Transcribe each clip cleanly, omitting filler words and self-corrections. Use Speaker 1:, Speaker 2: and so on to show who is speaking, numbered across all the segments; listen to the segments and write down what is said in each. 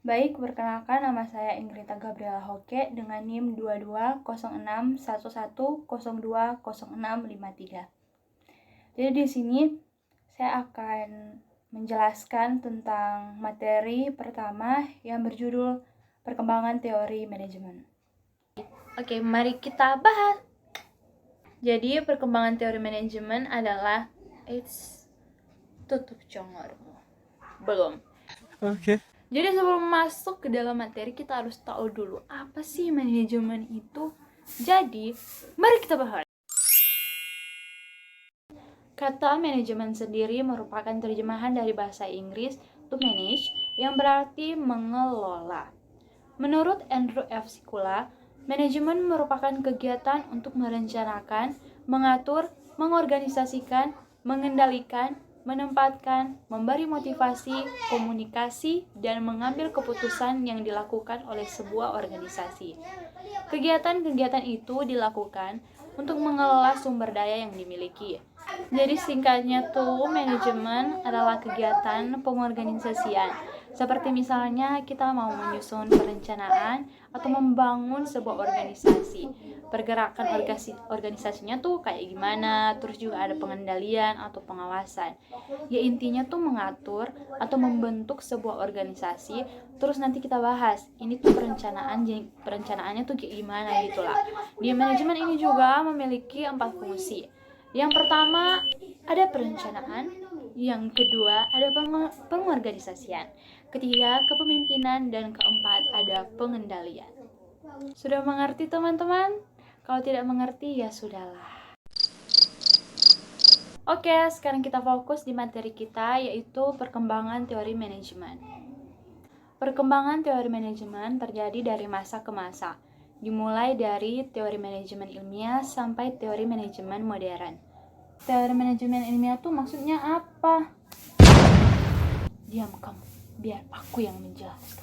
Speaker 1: Baik, perkenalkan nama saya Ingrita Gabriela Hoke dengan NIM 220611020653. Jadi di sini saya akan menjelaskan tentang materi pertama yang berjudul Perkembangan Teori Manajemen. Oke, mari kita bahas. Jadi perkembangan teori manajemen adalah tutup congor. Belum.
Speaker 2: Oke.
Speaker 1: Jadi sebelum masuk ke dalam materi kita harus tahu dulu apa sih manajemen itu. Jadi, mari kita bahas. Kata manajemen sendiri merupakan terjemahan dari bahasa Inggris to manage yang berarti mengelola. Menurut Andrew F. Sikula, manajemen merupakan kegiatan untuk merencanakan, mengatur, mengorganisasikan, mengendalikan, menempatkan, memberi motivasi, komunikasi, dan mengambil keputusan yang dilakukan oleh sebuah organisasi. Kegiatan-kegiatan itu dilakukan untuk mengelola sumber daya yang dimiliki. Jadi singkatnya tuh, manajemen adalah kegiatan pengorganisasian. Seperti misalnya kita mau menyusun perencanaan atau membangun sebuah organisasi. Pergerakan organisasinya tuh kayak gimana, terus juga ada pengendalian atau pengawasan. Ya intinya tuh mengatur atau membentuk sebuah organisasi. Terus nanti kita bahas, ini tuh perencanaannya tuh kayak gimana gitu lah. Di manajemen ini juga memiliki 4 fungsi. Yang pertama ada perencanaan, yang kedua ada pengorganisasian, ketiga kepemimpinan, dan keempat ada pengendalian. Sudah mengerti teman-teman? Kalau tidak mengerti ya sudahlah. Oke, sekarang kita fokus di materi kita, yaitu perkembangan teori manajemen. Perkembangan teori manajemen terjadi dari masa ke masa, dimulai dari teori manajemen ilmiah sampai teori manajemen modern. Teori manajemen ilmiah tuh maksudnya apa? Diam kamu, biar aku yang menjelaskan.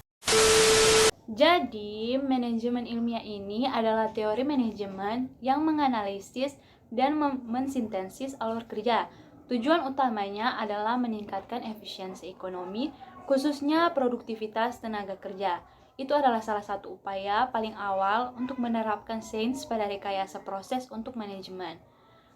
Speaker 1: Jadi, manajemen ilmiah ini adalah teori manajemen yang menganalisis dan mensintesis alur kerja. Tujuan utamanya adalah meningkatkan efisiensi ekonomi, khususnya produktivitas tenaga kerja. Itu adalah salah satu upaya paling awal untuk menerapkan sains pada rekayasa proses untuk manajemen.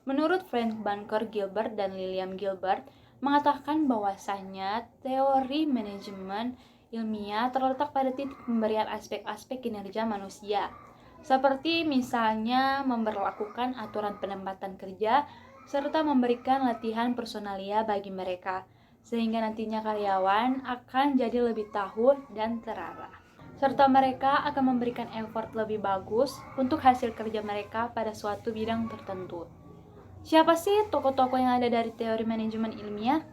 Speaker 1: Menurut Frank Banker Gilbert dan Lillian Gilbert, mengatakan bahwasannya teori manajemen ilmiah terletak pada titik pemberian aspek-aspek kinerja manusia, seperti misalnya memberlakukan aturan penempatan kerja, serta memberikan latihan personalia bagi mereka, sehingga nantinya karyawan akan jadi lebih tahu dan terarah. Serta mereka akan memberikan effort lebih bagus untuk hasil kerja mereka pada suatu bidang tertentu. Siapa sih tokoh-tokoh yang ada dari teori manajemen ilmiah?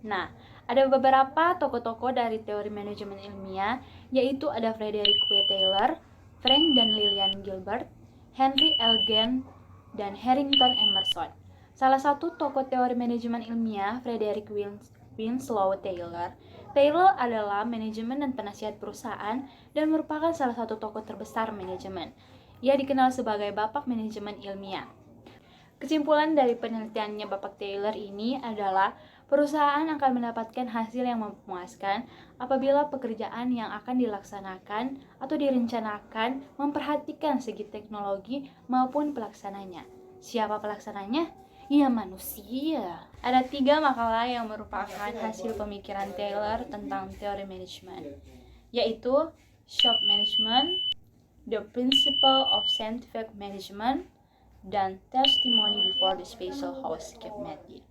Speaker 1: Nah, ada beberapa tokoh-tokoh dari teori manajemen ilmiah, yaitu ada Frederick W. Taylor, Frank dan Lillian Gilbert, Henry L. Gantt, dan Harrington Emerson. Salah satu tokoh teori manajemen ilmiah, Frederick Winslow Taylor. Taylor adalah manajemen dan penasihat perusahaan dan merupakan salah satu tokoh terbesar manajemen. Ia dikenal sebagai Bapak Manajemen Ilmiah. Kesimpulan dari penelitiannya Bapak Taylor ini adalah perusahaan akan mendapatkan hasil yang memuaskan apabila pekerjaan yang akan dilaksanakan atau direncanakan memperhatikan segi teknologi maupun pelaksananya. Siapa pelaksananya? Ya manusia. Ada 3 makalah yang merupakan hasil pemikiran Taylor tentang teori manajemen, yaitu Shop Management, The Principle of Scientific Management, dan Testimony Before the Special House Committee.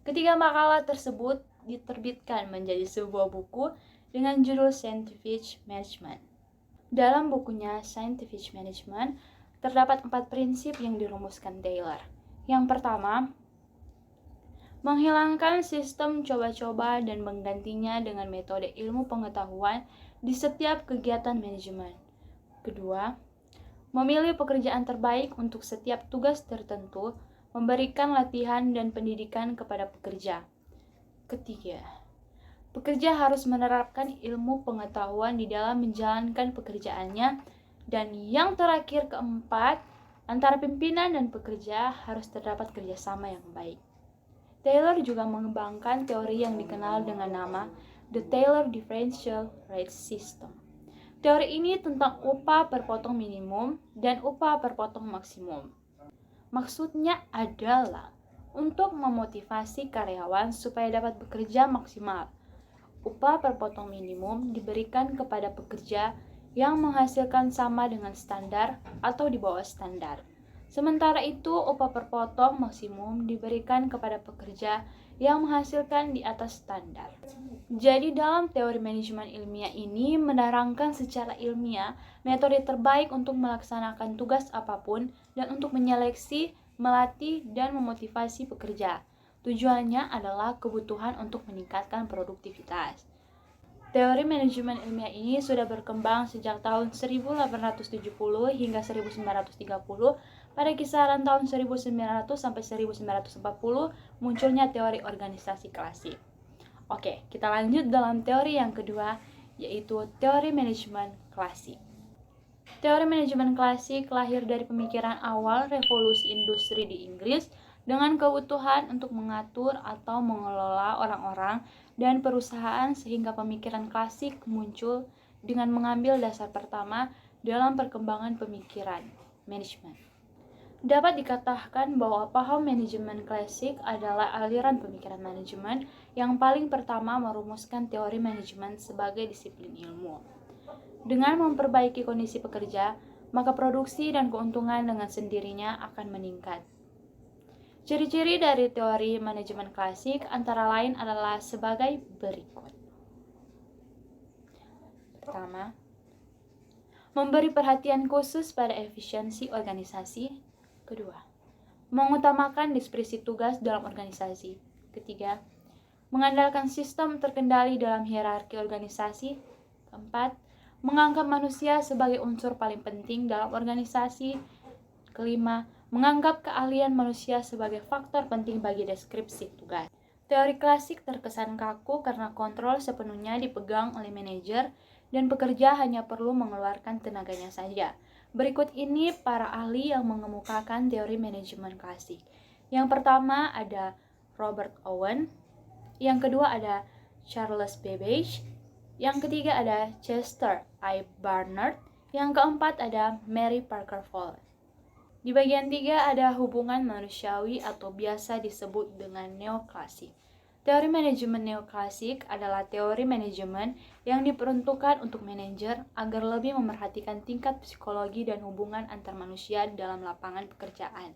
Speaker 1: Ketiga makalah tersebut diterbitkan menjadi sebuah buku dengan judul Scientific Management. Dalam bukunya Scientific Management, terdapat 4 prinsip yang dirumuskan Taylor. Yang pertama, menghilangkan sistem coba-coba dan menggantinya dengan metode ilmu pengetahuan di setiap kegiatan manajemen. Kedua, memilih pekerjaan terbaik untuk setiap tugas tertentu, memberikan latihan dan pendidikan kepada pekerja. Ketiga, pekerja harus menerapkan ilmu pengetahuan di dalam menjalankan pekerjaannya. Dan yang terakhir, keempat, antara pimpinan dan pekerja harus terdapat kerjasama yang baik. Taylor juga mengembangkan teori yang dikenal dengan nama The Taylor Differential Rate System. Teori ini tentang upah per potong minimum dan upah per potong maksimum. Maksudnya adalah untuk memotivasi karyawan supaya dapat bekerja maksimal. Upah per potong minimum diberikan kepada pekerja yang menghasilkan sama dengan standar atau di bawah standar. Sementara itu, upah per potong maksimum diberikan kepada pekerja yang menghasilkan di atas standar. Jadi dalam teori manajemen ilmiah ini menerangkan secara ilmiah metode terbaik untuk melaksanakan tugas apapun dan untuk menyeleksi, melatih, dan memotivasi pekerja. Tujuannya adalah kebutuhan untuk meningkatkan produktivitas. Teori manajemen ilmiah ini sudah berkembang sejak tahun 1870 hingga 1930. Pada kisaran tahun 1900 sampai 1940 munculnya teori organisasi klasik. Oke, kita lanjut dalam teori yang kedua, yaitu teori manajemen klasik. Teori manajemen klasik lahir dari pemikiran awal revolusi industri di Inggris dengan kebutuhan untuk mengatur atau mengelola orang-orang dan perusahaan, sehingga pemikiran klasik muncul dengan mengambil dasar pertama dalam perkembangan pemikiran manajemen. Dapat dikatakan bahwa paham manajemen klasik adalah aliran pemikiran manajemen yang paling pertama merumuskan teori manajemen sebagai disiplin ilmu. Dengan memperbaiki kondisi pekerja, maka produksi dan keuntungan dengan sendirinya akan meningkat. Ciri-ciri dari teori manajemen klasik antara lain adalah sebagai berikut. Pertama, memberi perhatian khusus pada efisiensi organisasi. Kedua, mengutamakan diskresi tugas dalam organisasi. Ketiga, mengandalkan sistem terkendali dalam hierarki organisasi. Keempat, menganggap manusia sebagai unsur paling penting dalam organisasi. Kelima, menganggap keahlian manusia sebagai faktor penting bagi deskripsi tugas. Teori klasik terkesan kaku karena kontrol sepenuhnya dipegang oleh manajer dan pekerja hanya perlu mengeluarkan tenaganya saja. Berikut ini para ahli yang mengemukakan teori manajemen klasik. Yang pertama ada Robert Owen, yang kedua ada Charles Babbage, yang ketiga ada Chester I. Barnard, yang keempat ada Mary Parker Fowl. Di bagian 3 ada hubungan manusiawi atau biasa disebut dengan neoklasik. Teori manajemen neoklasik adalah teori manajemen yang diperuntukkan untuk manajer agar lebih memerhatikan tingkat psikologi dan hubungan antar manusia dalam lapangan pekerjaan.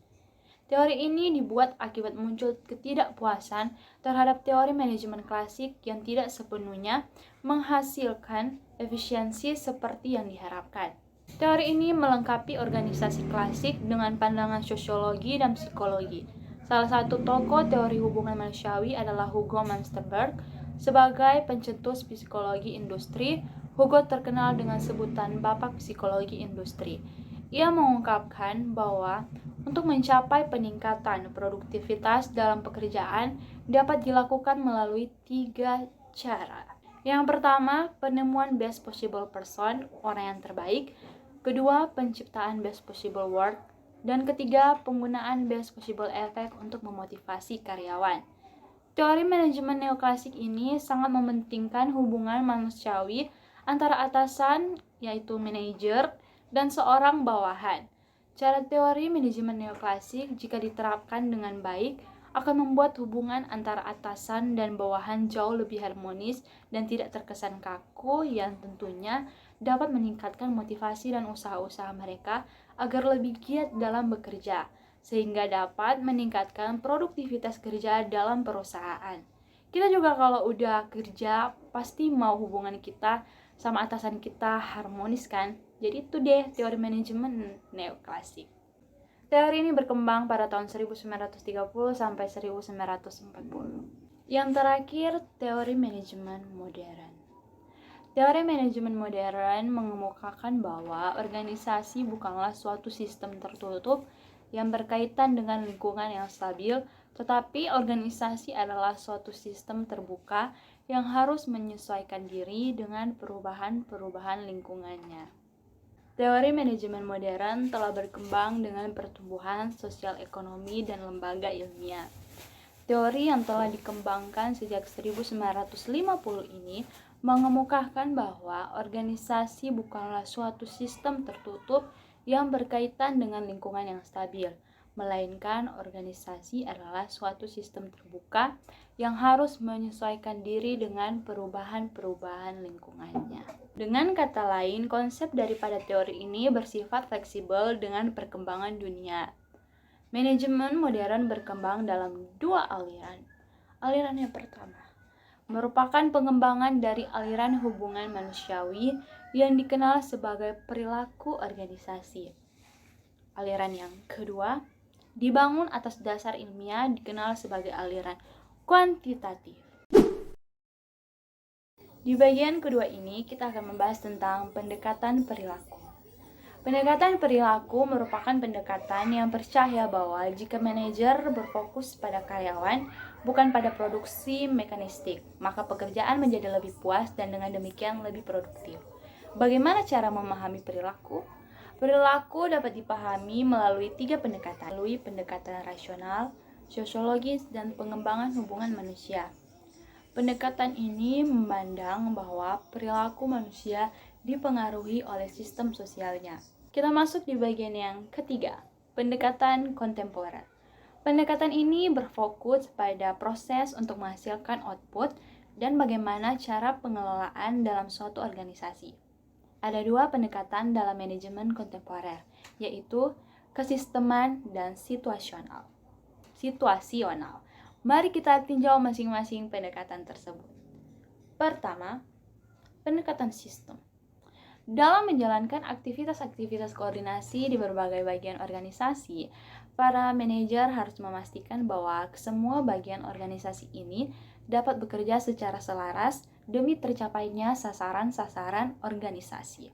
Speaker 1: Teori ini dibuat akibat muncul ketidakpuasan terhadap teori manajemen klasik yang tidak sepenuhnya menghasilkan efisiensi seperti yang diharapkan. Teori ini melengkapi organisasi klasik dengan pandangan sosiologi dan psikologi. Salah satu tokoh teori hubungan manusiawi adalah Hugo Mansterberg. Sebagai pencetus psikologi industri, Hugo terkenal dengan sebutan Bapak Psikologi Industri. Ia mengungkapkan bahwa untuk mencapai peningkatan produktivitas dalam pekerjaan dapat dilakukan melalui 3 cara. Yang pertama, penemuan best possible person, orang yang terbaik. Kedua, penciptaan best possible work. Dan ketiga, penggunaan best possible effect untuk memotivasi karyawan. Teori manajemen neoklasik ini sangat mementingkan hubungan manusiawi antara atasan, yaitu manajer, dan seorang bawahan. Cara teori manajemen neoklasik jika diterapkan dengan baik akan membuat hubungan antara atasan dan bawahan jauh lebih harmonis dan tidak terkesan kaku, yang tentunya dapat meningkatkan motivasi dan usaha-usaha mereka agar lebih giat dalam bekerja, sehingga dapat meningkatkan produktivitas kerja dalam perusahaan. Kita juga kalau udah kerja pasti mau hubungan kita sama atasan kita harmonis kan? Jadi itu deh teori manajemen neoklasik. Teori ini berkembang pada tahun 1930 sampai 1940. Yang terakhir, teori manajemen modern. Teori manajemen modern mengemukakan bahwa organisasi bukanlah suatu sistem tertutup yang berkaitan dengan lingkungan yang stabil, tetapi organisasi adalah suatu sistem terbuka yang harus menyesuaikan diri dengan perubahan-perubahan lingkungannya. Teori manajemen modern telah berkembang dengan pertumbuhan sosial ekonomi dan lembaga ilmiah. Teori yang telah dikembangkan sejak 1950 ini mengemukakan bahwa organisasi bukanlah suatu sistem tertutup yang berkaitan dengan lingkungan yang stabil, melainkan organisasi adalah suatu sistem terbuka yang harus menyesuaikan diri dengan perubahan-perubahan lingkungannya. Dengan kata lain, konsep daripada teori ini bersifat fleksibel dengan perkembangan dunia. Manajemen modern berkembang dalam dua aliran. Aliran yang pertama merupakan pengembangan dari aliran hubungan manusiawi yang dikenal sebagai perilaku organisasi. Aliran yang kedua dibangun atas dasar ilmiah dikenal sebagai aliran kuantitatif. Di bagian kedua ini kita akan membahas tentang pendekatan perilaku. Pendekatan perilaku merupakan pendekatan yang percaya bahwa jika manajer berfokus pada karyawan, bukan pada produksi mekanistik, maka pekerjaan menjadi lebih puas dan dengan demikian lebih produktif. Bagaimana cara memahami perilaku? Perilaku dapat dipahami melalui tiga pendekatan, melalui pendekatan rasional, sosiologis, dan pengembangan hubungan manusia. Pendekatan ini memandang bahwa perilaku manusia dipengaruhi oleh sistem sosialnya. Kita masuk di bagian yang ketiga, pendekatan kontemporer. Pendekatan ini berfokus pada proses untuk menghasilkan output dan bagaimana cara pengelolaan dalam suatu organisasi. Ada dua pendekatan dalam manajemen kontemporer, yaitu kesisteman dan situasional. Mari kita tinjau masing-masing pendekatan tersebut. Pertama, pendekatan sistem. Dalam menjalankan aktivitas-aktivitas koordinasi di berbagai bagian organisasi, para manajer harus memastikan bahwa semua bagian organisasi ini dapat bekerja secara selaras demi tercapainya sasaran-sasaran organisasi.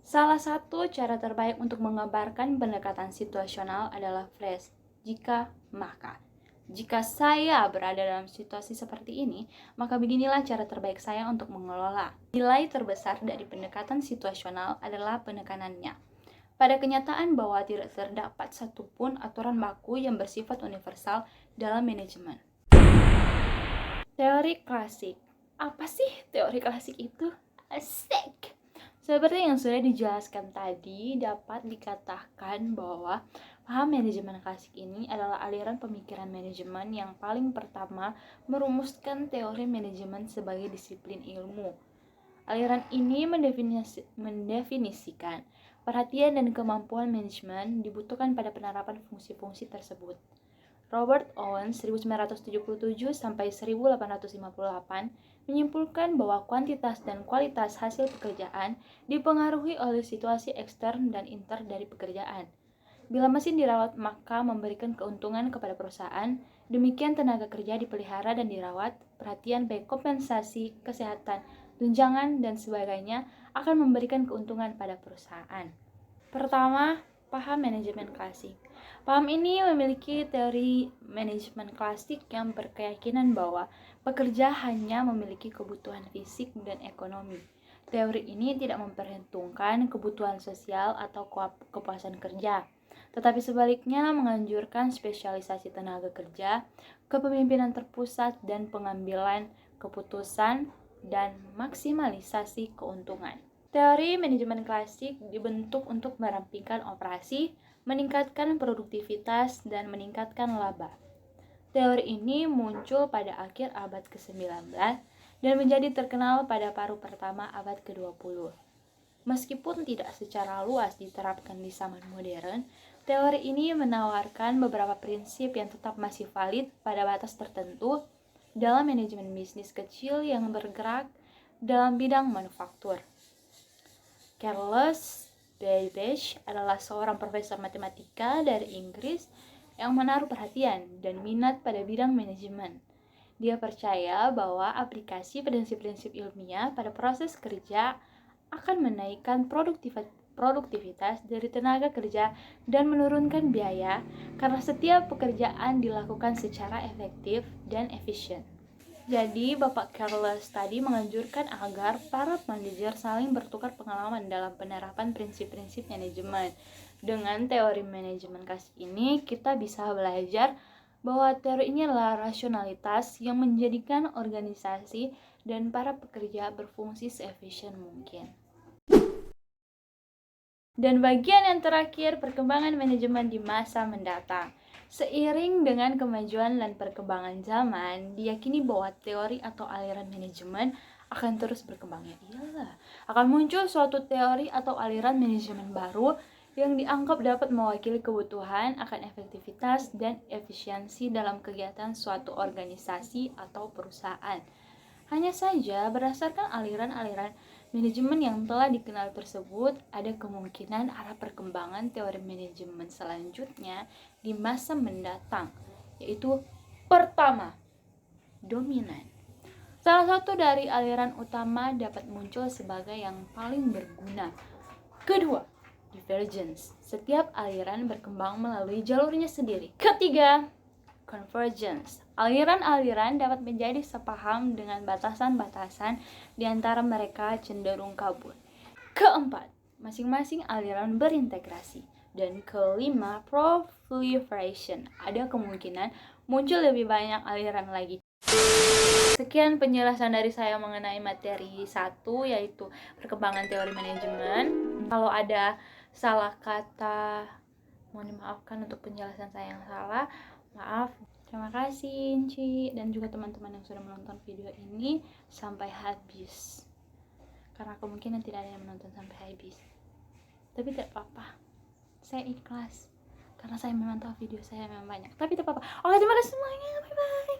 Speaker 1: Salah satu cara terbaik untuk mengabarkan pendekatan situasional adalah phrase jika maka. Jika saya berada dalam situasi seperti ini, maka beginilah cara terbaik saya untuk mengelola. Nilai terbesar dari pendekatan situasional adalah penekanannya pada kenyataan bahwa tidak terdapat satupun aturan baku yang bersifat universal dalam manajemen. Teori klasik. Apa sih teori klasik itu? Asik! Seperti yang sudah dijelaskan tadi, dapat dikatakan bahwa paham manajemen klasik ini adalah aliran pemikiran manajemen yang paling pertama merumuskan teori manajemen sebagai disiplin ilmu. Aliran ini mendefinisikan perhatian dan kemampuan manajemen dibutuhkan pada penerapan fungsi-fungsi tersebut. Robert Owen 1977 sampai 1858 menyimpulkan bahwa kuantitas dan kualitas hasil pekerjaan dipengaruhi oleh situasi ekstern dan inter dari pekerjaan. Bila mesin dirawat maka memberikan keuntungan kepada perusahaan, demikian tenaga kerja dipelihara dan dirawat, perhatian baik kompensasi, kesehatan, tunjangan, dan sebagainya akan memberikan keuntungan pada perusahaan. Pertama, paham manajemen klasik. Paham ini memiliki teori manajemen klasik yang berkeyakinan bahwa pekerja hanya memiliki kebutuhan fisik dan ekonomi. Teori ini tidak memperhitungkan kebutuhan sosial atau kepuasan kerja, tetapi sebaliknya menganjurkan spesialisasi tenaga kerja, kepemimpinan terpusat, dan pengambilan keputusan dan maksimalisasi keuntungan. Teori manajemen klasik dibentuk untuk merampingkan operasi, meningkatkan produktivitas, dan meningkatkan laba. Teori ini muncul pada akhir abad ke-19 dan menjadi terkenal pada paruh pertama abad ke-20. Meskipun tidak secara luas diterapkan di zaman modern, teori ini menawarkan beberapa prinsip yang tetap masih valid pada batas tertentu dalam manajemen bisnis kecil yang bergerak dalam bidang manufaktur. Charles Babbage adalah seorang profesor matematika dari Inggris yang menaruh perhatian dan minat pada bidang manajemen. Dia percaya bahwa aplikasi prinsip-prinsip ilmiah pada proses kerja akan menaikkan produktivitas dari tenaga kerja dan menurunkan biaya karena setiap pekerjaan dilakukan secara efektif dan efisien. Jadi, Bapak Charles tadi menganjurkan agar para manajer saling bertukar pengalaman dalam penerapan prinsip-prinsip manajemen. Dengan teori manajemen klasik ini, kita bisa belajar bahwa teori ini adalah rasionalitas yang menjadikan organisasi dan para pekerja berfungsi seefisien mungkin. Dan bagian yang terakhir, perkembangan manajemen di masa mendatang. Seiring dengan kemajuan dan perkembangan zaman, diyakini bahwa teori atau aliran manajemen akan terus berkembang. Ya iyalah, akan muncul suatu teori atau aliran manajemen baru yang dianggap dapat mewakili kebutuhan akan efektivitas dan efisiensi dalam kegiatan suatu organisasi atau perusahaan. Hanya saja, berdasarkan aliran-aliran manajemen yang telah dikenal tersebut, ada kemungkinan arah perkembangan teori manajemen selanjutnya di masa mendatang, yaitu pertama, dominan. Salah satu dari aliran utama dapat muncul sebagai yang paling berguna. Kedua, divergence. Setiap aliran berkembang melalui jalurnya sendiri. Ketiga, convergence. Aliran-aliran dapat menjadi sepaham dengan batasan-batasan di antara mereka cenderung kabur. Keempat, masing-masing aliran berintegrasi. Dan kelima, proliferation. Ada kemungkinan muncul lebih banyak aliran lagi. Sekian penjelasan dari saya mengenai materi 1, yaitu perkembangan teori manajemen. Kalau ada salah kata, mohon dimaafkan untuk penjelasan saya yang salah. Maaf. Terima kasih Inci dan juga teman-teman yang sudah menonton video ini sampai habis. Karena kemungkinan tidak ada yang menonton sampai habis. Tapi tidak apa-apa. Saya ikhlas. Karena saya memang tahu video saya memang banyak. Tapi tidak apa-apa. Oke, terima kasih semuanya. Bye-bye.